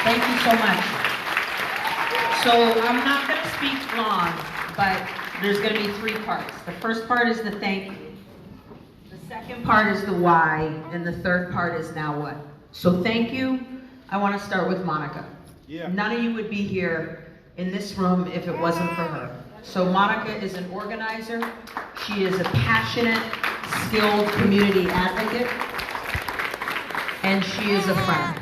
Thank you so much. So I'm not going to speak long, but there's going to be three parts. The first part is the thank you. The second part is the why, and the third part is now what. So thank you. I want to start with Monica. Yeah. None of you would be here in this room if it wasn't for her. So Monica is an organizer. She is a passionate, skilled community advocate, and she is a friend.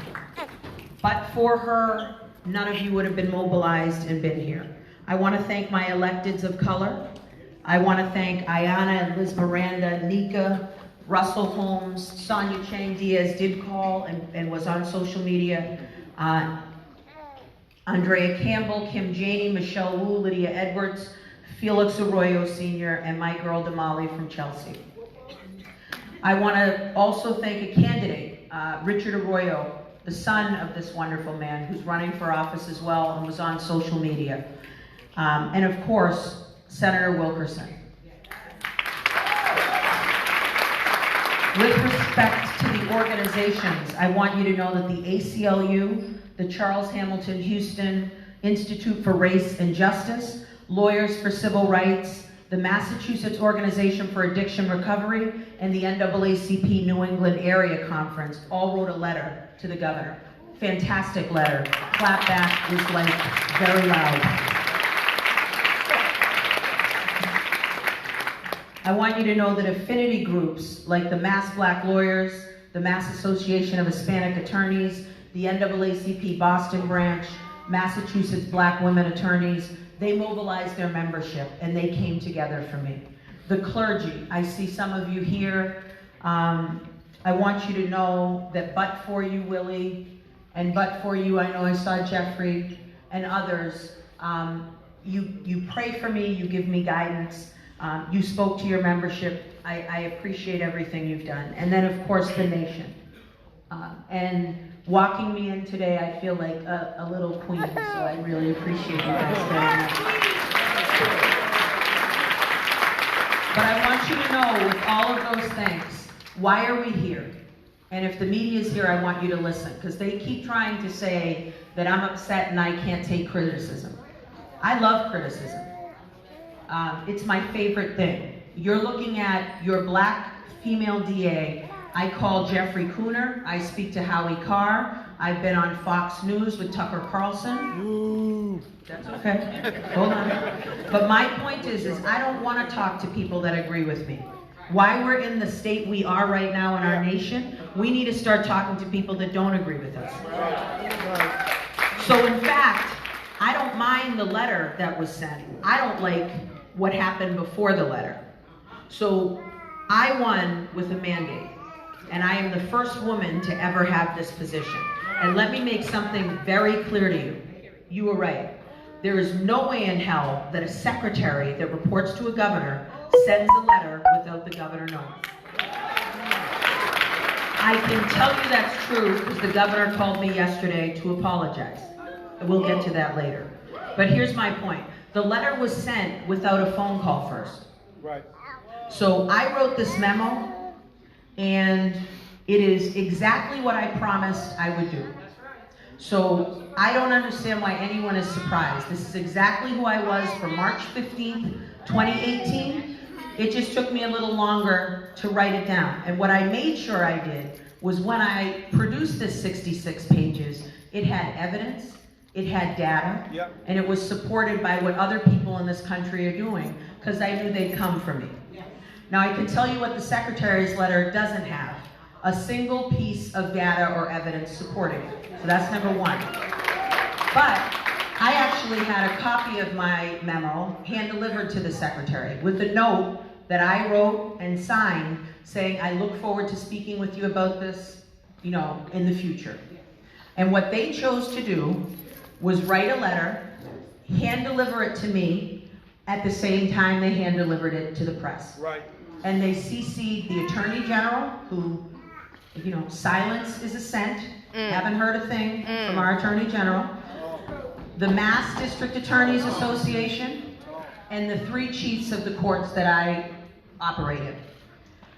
But for her, none of you would have been mobilized and been here. I want to thank my electeds of color. I want to thank Ayanna and Liz Miranda, Nika, Russell Holmes, Sonia Chang Diaz did call and was on social media. Andrea Campbell, Kim Janey, Michelle Wu, Lydia Edwards, Felix Arroyo Sr., and my girl Damali from Chelsea. I want to also thank a candidate, Richard Arroyo, the son of this wonderful man who's running for office as well and was on social media. And of course, Senator Wilkerson. With respect to the organizations, I want you to know that the ACLU, the Charles Hamilton Houston Institute for Race and Justice, Lawyers for Civil Rights, the Massachusetts Organization for Addiction Recovery, and the NAACP New England Area Conference all wrote a letter to the governor. Fantastic letter. Clap back was like very loud. I want you to know that affinity groups like the Mass Black Lawyers, the Mass Association of Hispanic Attorneys, the NAACP Boston branch, Massachusetts Black Women Attorneys, they mobilized their membership and they came together for me. The clergy, I see some of you here. I want you to know that but for you, Willie, and but for you, I know I saw Jeffrey and others, you pray for me, you give me guidance, you spoke to your membership. I appreciate everything you've done. And then of course the nation. And walking me in today, I feel like a little queen, so I really appreciate you guys very much. But I want you to know, with all of those things, why are we here? And if the media is here, I want you to listen, because they keep trying to say that I'm upset and I can't take criticism. I love criticism. It's my favorite thing. You're looking at your black female DA. I call Jeffrey Cooner. I speak to Howie Carr. I've been on Fox News with Tucker Carlson. Ooh. That's okay. Hold on. But my point is I don't want to talk to people that agree with me. Why we're in the state we are right now in our nation, we need to start talking to people that don't agree with us. So in fact, I don't mind the letter that was sent. I don't like what happened before the letter. So I won with a mandate. And I am the first woman to ever have this position. And let me make something very clear to you. You were right. There is no way in hell that a secretary that reports to a governor sends a letter without the governor knowing. I can tell you that's true because the governor called me yesterday to apologize. We'll get to that later. But here's my point. The letter was sent without a phone call first. Right. So I wrote this memo, and it is exactly what I promised I would do. So I don't understand why anyone is surprised. This is exactly who I was for March 15th, 2018. It just took me a little longer to write it down. And what I made sure I did was when I produced this 66 pages, it had evidence, it had data, Yep. and it was supported by what other people in this country are doing, because I knew they'd come for me. Now I can tell you what the Secretary's letter doesn't have. A single piece of data or evidence supporting it. So that's number one. But I actually had a copy of my memo hand-delivered to the Secretary with a note that I wrote and signed saying, I look forward to speaking with you about this, in the future. And what they chose to do was write a letter, hand-deliver it to me, at the same time they hand-delivered it to the press. Right. And they CC'd the Attorney General, who, silence is assent. Haven't heard a thing from our Attorney General. The Mass District Attorneys Association, and the 3 chiefs of the courts that I operate in.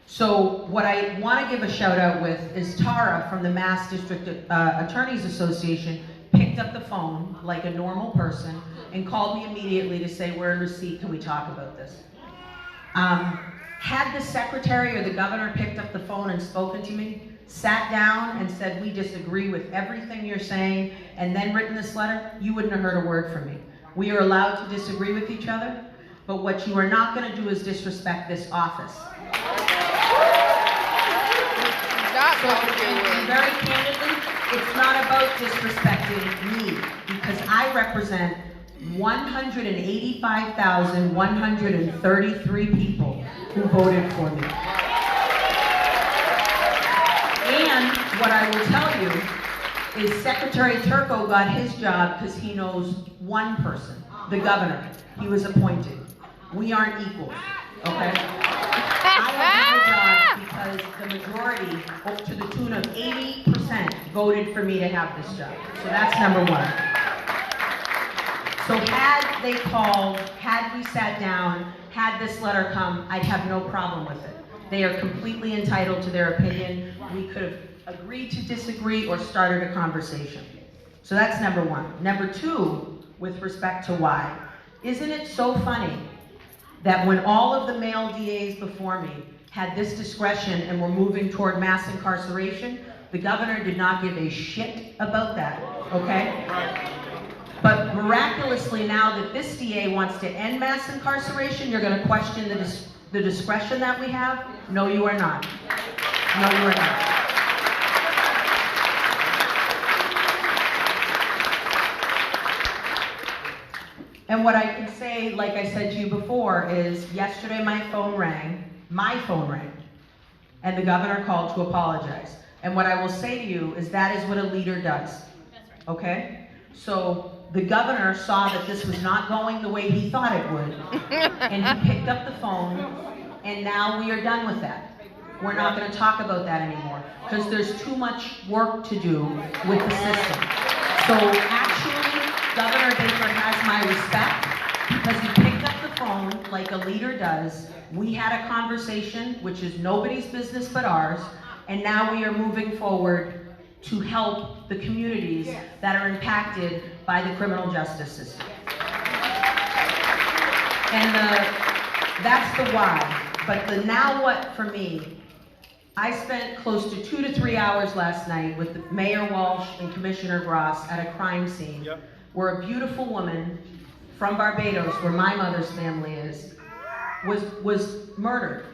So what I want to give a shout out with is Tara from the Mass District Attorneys Association picked up the phone like a normal person and called me immediately to say, we're in receipt, can we talk about this? Had the secretary or the governor picked up the phone and spoken to me, sat down and said, we disagree with everything you're saying, and then written this letter, you wouldn't have heard a word from me. We are allowed to disagree with each other, but what you are not going to do is disrespect this office. So, very candidly, it's not about disrespecting me, because I represent 185,133 people who voted for me. And what I will tell you is Secretary Turco got his job because he knows one person, the governor. He was appointed. We aren't equals, okay? I have my job because the majority, up to the tune of 80%, voted for me to have this job. So that's number one. So had they called, had we sat down, had this letter come, I'd have no problem with it. They are completely entitled to their opinion. We could have agreed to disagree or started a conversation. So that's number one. Number two, with respect to why, isn't it so funny that when all of the male DAs before me had this discretion and were moving toward mass incarceration, the governor did not give a shit about that, okay? But miraculously now that this DA wants to end mass incarceration, you're going to question the discretion that we have? No, you are not. No, you are not. And what I can say, like I said to you before, is yesterday my phone rang, and the governor called to apologize. And what I will say to you is that is what a leader does. That's right. Okay? So the governor saw that this was not going the way he thought it would, and he picked up the phone, and now we are done with that. We're not going to talk about that anymore, because there's too much work to do with the system. So actually, Governor Baker has my respect, because he picked up the phone like a leader does. We had a conversation, which is nobody's business but ours, and now we are moving forward to help the communities that are impacted by the criminal justice system. And that's the why. But the now what for me, I spent close to 2 to 3 hours last night with Mayor Walsh and Commissioner Gross at a crime scene where a beautiful woman from Barbados, where my mother's family is, was murdered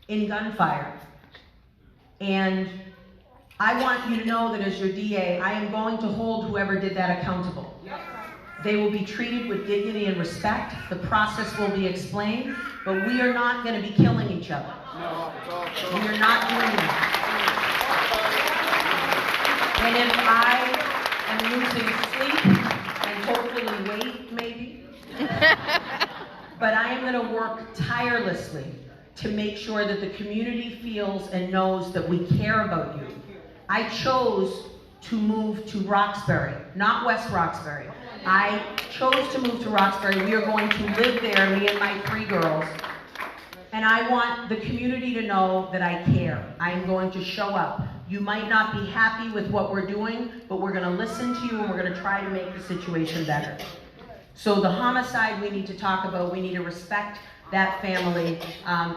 in gunfire. And I want you to know that as your DA, I am going to hold whoever did that accountable. They will be treated with dignity and respect. The process will be explained, but we are not going to be killing each other. We are not doing that. And if I am losing sleep, and hopefully weight maybe, but I am going to work tirelessly to make sure that the community feels and knows that we care about you. I chose to move to Roxbury, not West Roxbury. I chose to move to Roxbury. We are going to live there, me and my 3 girls. And I want the community to know that I care. I am going to show up. You might not be happy with what we're doing, but we're going to listen to you and we're going to try to make the situation better. So the homicide we need to talk about, we need to respect that family.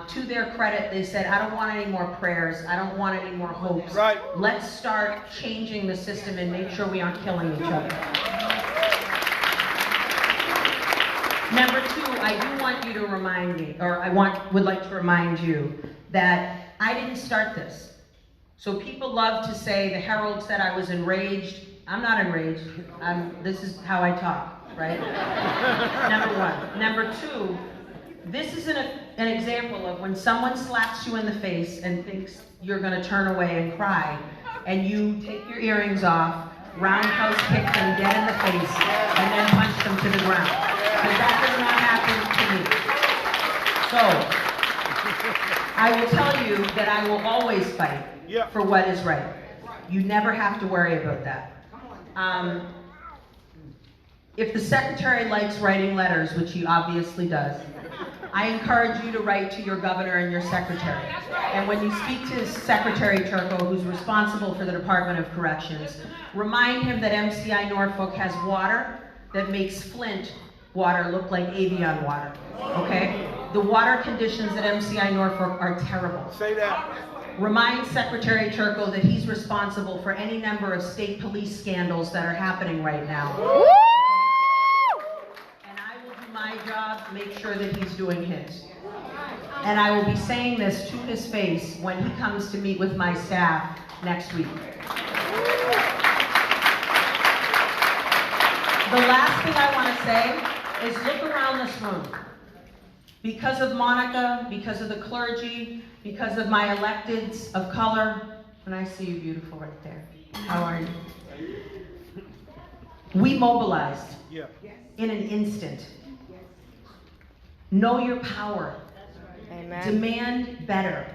To their credit, they said, I don't want any more prayers. I don't want any more hopes. Right. Let's start changing the system and make sure we aren't killing each other. Number 2, I do want you to remind me, or would like to remind you that I didn't start this. So people love to say, the Herald said I was enraged. I'm not enraged. This is how I talk, right? Number 1. Number 2, this is an example of when someone slaps you in the face and thinks you're going to turn away and cry, and you take your earrings off, roundhouse kick them dead in the face, and then punch them to the ground. Because that does not happen to me. So, I will tell you that I will always fight for what is right. You never have to worry about that. If the secretary likes writing letters, which he obviously does, I encourage you to write to your governor and your secretary. And when you speak to Secretary Turco, who's responsible for the Department of Corrections, remind him that MCI Norfolk has water that makes Flint water look like Avion water, okay? The water conditions at MCI Norfolk are terrible. Say that. Remind Secretary Turco that he's responsible for any number of state police scandals that are happening right now. And I will do my job to make sure that he's doing his. And I will be saying this to his face when he comes to meet with my staff next week. The last thing I want to say is look around this room. Because of Monica, because of the clergy, because of my electeds of color, and I see you beautiful right there. How are you? We mobilized in an instant. Know your power. Amen. Demand better.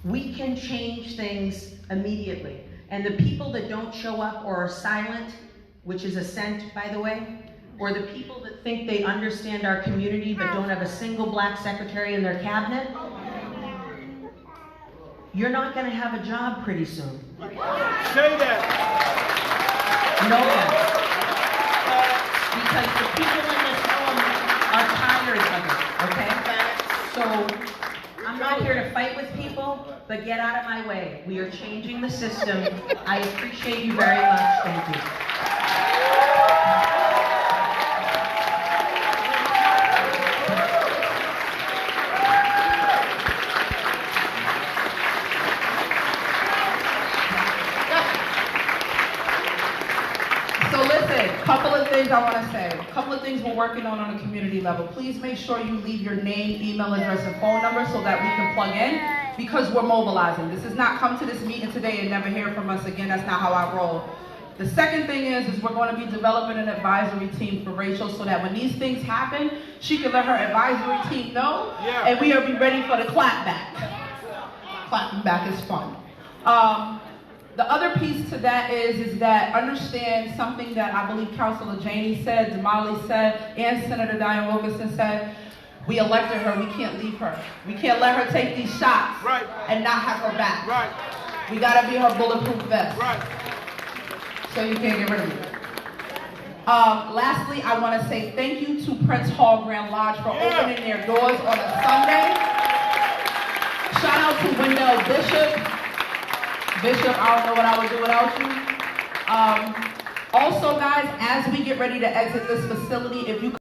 We can change things immediately. And the people that don't show up or are silent, which is assent, by the way, or the people that think they understand our community but don't have a single black secretary in their cabinet, you're not going to have a job pretty soon. Say that. Know that. Because the people in this room are tired of it, okay? So I'm not here to fight with people, but get out of my way. We are changing the system. I appreciate you very much. Thank you. So listen, couple of things I want to say. A couple of things we're working on a community level. Please make sure you leave your name, email address, and phone number so that we can plug in, because we're mobilizing. This is not come to this meeting today and never hear from us again. That's not how I roll. The second thing is we're going to be developing an advisory team for Rachel so that when these things happen, she can let her advisory team know, and we'll be ready for the clap back. Clapping back is fun. The other piece to that is that understand something that I believe Councilor Janey said, Damali said, and Senator Diane Wilkerson said. We elected her, we can't leave her. We can't let her take these shots and not have her back. We gotta be her bulletproof vest. So you can't get rid of me. Lastly, I wanna say thank you to Prince Hall Grand Lodge for opening their doors on a Sunday. Shout out to Wendell Bishop. Bishop, I don't know what I would do without you. Also, guys, as we get ready to exit this facility, if you